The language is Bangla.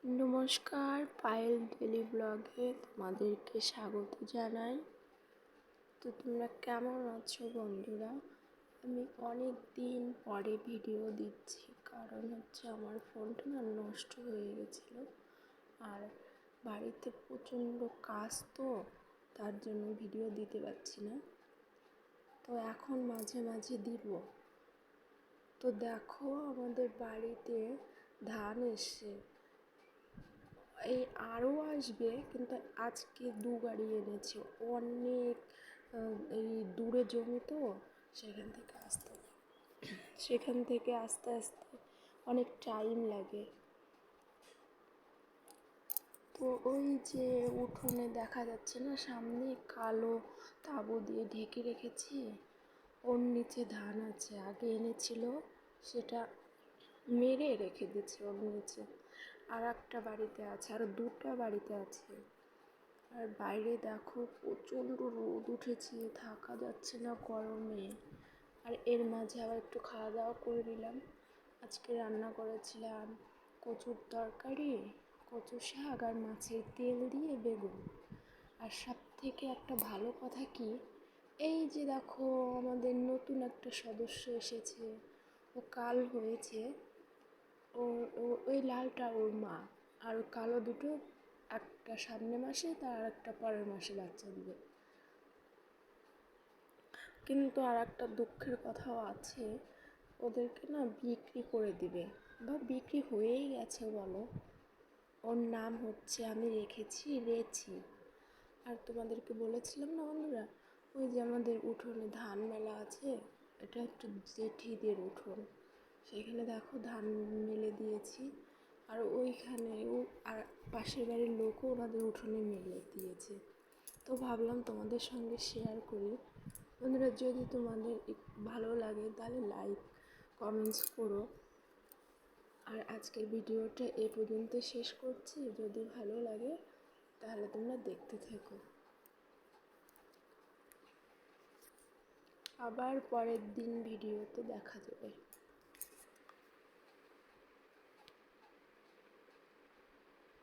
নমস্কার, পায়েল ডেলি ব্লগে তোমাদেরকে স্বাগত জানাই। তো তোমরা কেমন আছো বন্ধুরা? আমি অনেক দিন পরে ভিডিও দিচ্ছি, কারণ হচ্ছে আমার ফোনটা নষ্ট হয়ে গেছিলো আর বাড়িতে প্রচণ্ড কাজ, তো তার জন্য ভিডিও দিতে পারছি না। তো এখন মাঝে মাঝে দিব। তো দেখো, আমাদের বাড়িতে ধান এসছে, এই আরও আসবে, কিন্তু আজকে 2 গাড়ি এনেছে। অনেক এই দূরে জমি, তো সেখান থেকে আস্তে আস্তে অনেক টাইম লাগে। তো ওই যে উঠোনে দেখা যাচ্ছে না, সামনে কালো তাঁবু দিয়ে ঢেকে রেখেছি, ওর নিচে ধান আছে। আগে এনেছিল, সেটা মেরে রেখে দিচ্ছে ওর নিচে। আর একটা বাড়িতে আছে, আর 2টা বাড়িতে আছে। আর বাইরে দেখো প্রচণ্ড রোদ উঠেছে, থাকা যাচ্ছে না গরমে। আর এর মাঝে আবার একটু খাওয়া দাওয়া করে নিলাম। আজকে রান্না করেছিলাম কচুর তরকারি, কচু শাক আর মাছের তেল দিয়ে বেগুন। আর সব থেকে একটা ভালো কথা কি, এই যে দেখো আমাদের নতুন একটা সদস্য এসেছে, ও কাল হয়েছে। ওই লালটা ওর মা, আর কালো দুটো, একটা সামনে মাসে তার একটা পরের মাসে বাচ্চা দিবে। কিন্তু আর একটা দুঃখের কথাও আছে, ওদেরকে না বিক্রি করে দিবে, বা বিক্রি হয়েই গেছে বলো। ওর নাম হচ্ছে, আমি রেখেছি রেচি। আর তোমাদেরকে বলেছিলাম না বন্ধুরা, ওই যে আমাদের উঠোনে ধান মেলা আছে, এটা একটু জেঠিদের উঠোন, সেখানে দেখো ধান মেলে দিয়েছি। আর ওইখানেও আর পাশের বাড়ির লোকও ওনাদের উঠোনে মেলে দিয়েছে। তো ভাবলাম তোমাদের সঙ্গে শেয়ার করি। বন্ধুরা, যদি তোমাদের ভালো লাগে তাহলে লাইক কমেন্টস করো। আর আজকের ভিডিওটা এ পর্যন্ত শেষ করছি। যদি ভালো লাগে তাহলে তোমরা দেখতে থেকো। আবার পরের দিন ভিডিওতে দেখা যাবে।